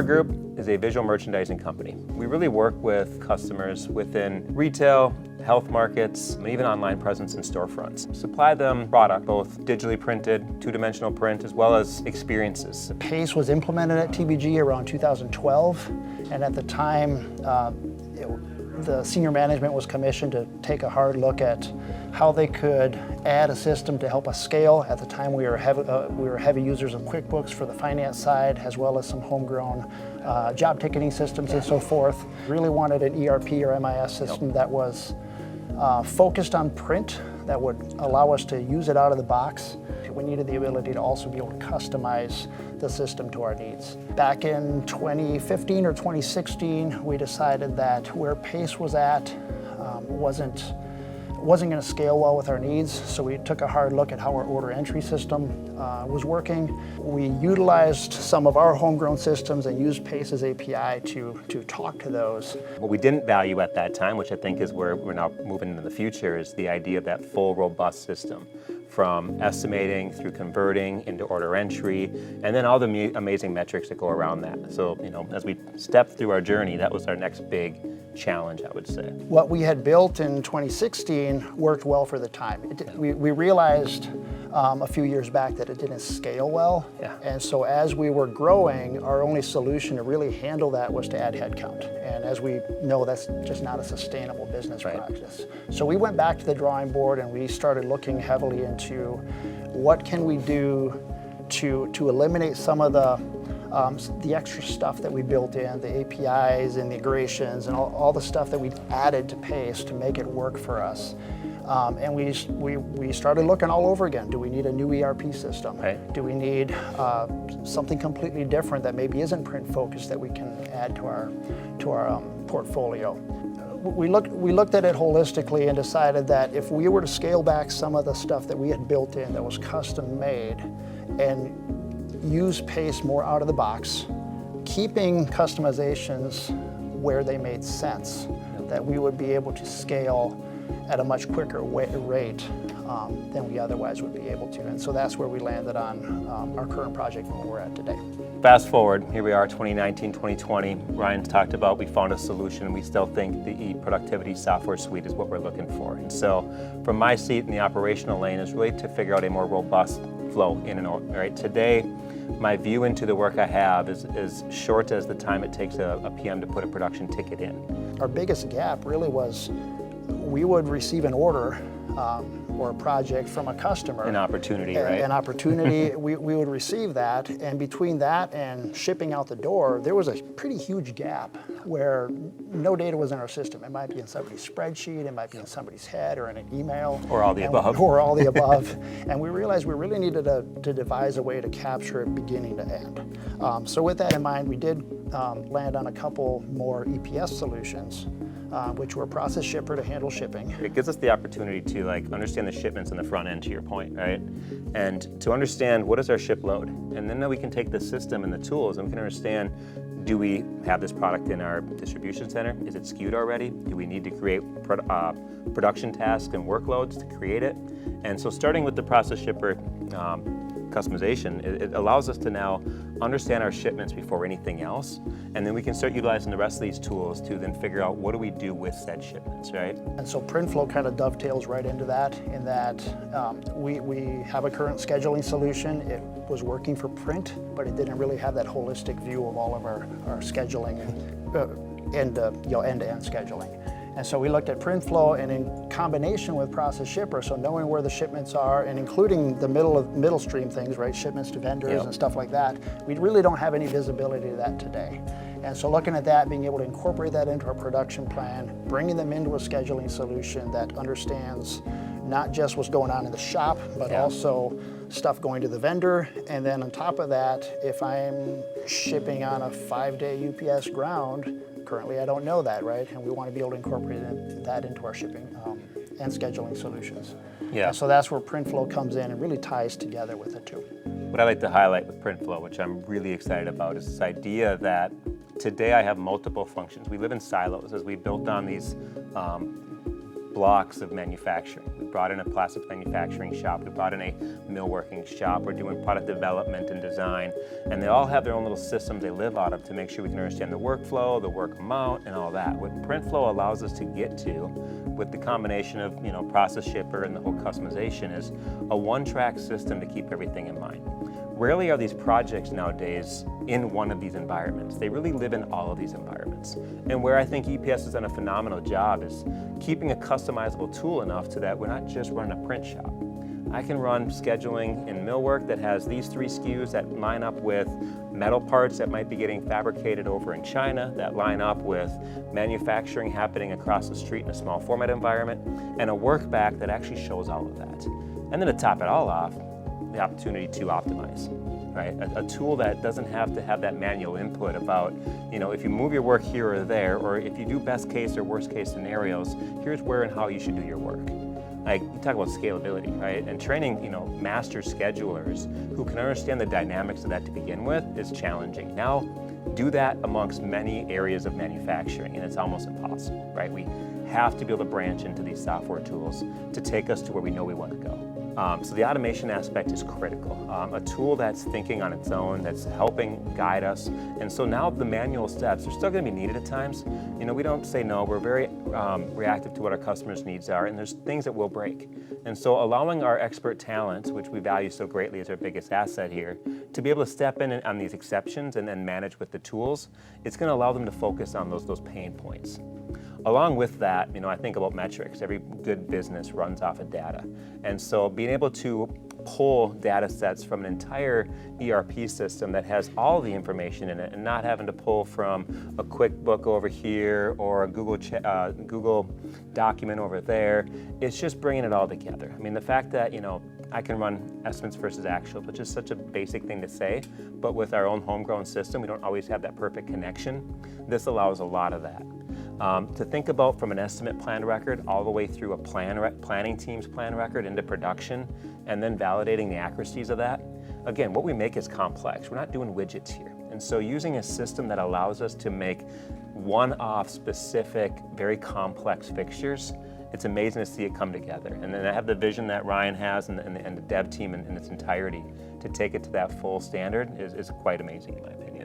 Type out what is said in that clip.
Our group is a visual merchandising company. We really work with customers within retail, health markets, and even online presence and storefronts. Supply them product, both digitally printed, two-dimensional print, as well as experiences. PACE was implemented at TBG around 2012, and at the time, the senior management was commissioned to take a hard look at how they could add a system to help us scale. At the time, we were heavy users of QuickBooks for the finance side, as well as some homegrown job ticketing systems and so forth. Really wanted an ERP or MIS system that was focused on print, that would allow us to use it out of the box. We needed the ability to also be able to customize the system to our needs. Back in 2015 or 2016, we decided that where PACE was at wasn't going to scale well with our needs, so we took a hard look at how our order entry system was working. We utilized some of our homegrown systems and used PACE's API to talk to those. What we didn't value at that time, which I think is where we're now moving into the future, is the idea of that full, robust system, from estimating through converting into order entry, and then all the amazing metrics that go around that. So, as we step through our journey, that was our next big challenge, I would say. What we had built in 2016 worked well for the time. We realized a few years back that it didn't scale well. Yeah. And so as we were growing, our only solution to really handle that was to add headcount. And as we know, that's just not a sustainable business practice. So we went back to the drawing board and we started looking heavily into what can we do to eliminate some of the extra stuff that we built in, the APIs and the integrations and all the stuff that we added to PACE to make it work for us. And we started looking all over again. Do we need a new ERP system? Right. Do we need something completely different that maybe isn't print focused that we can add to our portfolio? We looked at it holistically and decided that if we were to scale back some of the stuff that we had built in that was custom made and use PACE more out of the box, keeping customizations where they made sense, that we would be able to scale at a much quicker rate than we otherwise would be able to. And so that's where we landed on our current project and where we're at today. Fast forward, here we are, 2019, 2020. Ryan's talked about we found a solution, and we still think the e-productivity software suite is what we're looking for. And so from my seat in the operational lane is really to figure out a more robust flow in and out. Right? Today, my view into the work I have is as short as the time it takes a PM to put a production ticket in. Our biggest gap really was we would receive an order or a project from a customer. An opportunity, right? An opportunity, we would receive that, and between that and shipping out the door, there was a pretty huge gap where no data was in our system. It might be in somebody's spreadsheet, it might be in somebody's head or in an email. Or all the above. Or all the above. And we realized we really needed to devise a way to capture it beginning to end. So with that in mind, we did land on a couple more EPS solutions, which were process shipper to handle shipping. It gives us the opportunity to understand the shipments in the front end, to your point, right? And to understand what is our ship load. And then we can take the system and the tools and we can understand, do we have this product in our distribution center? Is it skewed already? Do we need to create production tasks and workloads to create it? And so starting with the process shipper customization, it allows us to now understand our shipments before anything else, and then we can start utilizing the rest of these tools to then figure out what do we do with said shipments, right? And so PrintFlow kind of dovetails right into that, in that we have a current scheduling solution. It was working for print, but it didn't really have that holistic view of all of our scheduling end-to-end scheduling. And so we looked at PrintFlow, and in combination with Process Shipper, so knowing where the shipments are and including the middle stream things, right, shipments to vendors and stuff like that, we really don't have any visibility to that today. And so looking at that, being able to incorporate that into our production plan, bringing them into a scheduling solution that understands not just what's going on in the shop, but also stuff going to the vendor. And then on top of that, if I'm shipping on a 5-day UPS ground, currently I don't know that, right? And we want to be able to incorporate that into our shipping and scheduling solutions. Yeah. And so that's where PrintFlow comes in and really ties together with it too. What I like to highlight with PrintFlow, which I'm really excited about, is this idea that today I have multiple functions. We live in silos as we built on these blocks of manufacturing. We brought in a plastics manufacturing shop, we brought in a millworking shop, we're doing product development and design, and they all have their own little systems they live out of to make sure we can understand the workflow, the work amount, and all that. What PrintFlow allows us to get to with the combination of process shipper and the whole customization is a one-track system to keep everything in mind. Rarely are these projects nowadays in one of these environments. They really live in all of these environments. And where I think EPS has done a phenomenal job is keeping a customizable tool enough so that we're not just running a print shop. I can run scheduling in millwork that has these 3 SKUs that line up with metal parts that might be getting fabricated over in China, that line up with manufacturing happening across the street in a small format environment, and a work back that actually shows all of that. And then to top it all off, the opportunity to optimize, right? A tool that doesn't have to have that manual input about, if you move your work here or there, or if you do best case or worst case scenarios, here's where and how you should do your work. Like, you talk about scalability, right? And training, master schedulers who can understand the dynamics of that to begin with is challenging. Now, do that amongst many areas of manufacturing, and it's almost impossible, right? We have to be able to branch into these software tools to take us to where we know we want to go. So the automation aspect is critical. A tool that's thinking on its own, that's helping guide us. And so now the manual steps are still going to be needed at times. We don't say no. We're very reactive to what our customers' needs are, and there's things that will break. And so allowing our expert talent, which we value so greatly as our biggest asset here, to be able to step in on these exceptions and then manage with the tools, it's going to allow them to focus on those pain points. Along with that, I think about metrics. Every good business runs off of data. And so being able to pull data sets from an entire ERP system that has all the information in it and not having to pull from a QuickBook over here or a Google document over there, it's just bringing it all together. I mean, the fact that, I can run estimates versus actual, which is such a basic thing to say, but with our own homegrown system, we don't always have that perfect connection. This allows a lot of that. To think about from an estimate plan record all the way through a planning team's plan record into production and then validating the accuracies of that. Again, what we make is complex. We're not doing widgets here. And so using a system that allows us to make one-off specific, very complex fixtures, it's amazing to see it come together. And then I have the vision that Ryan has and the dev team in its entirety to take it to that full standard is quite amazing in my opinion.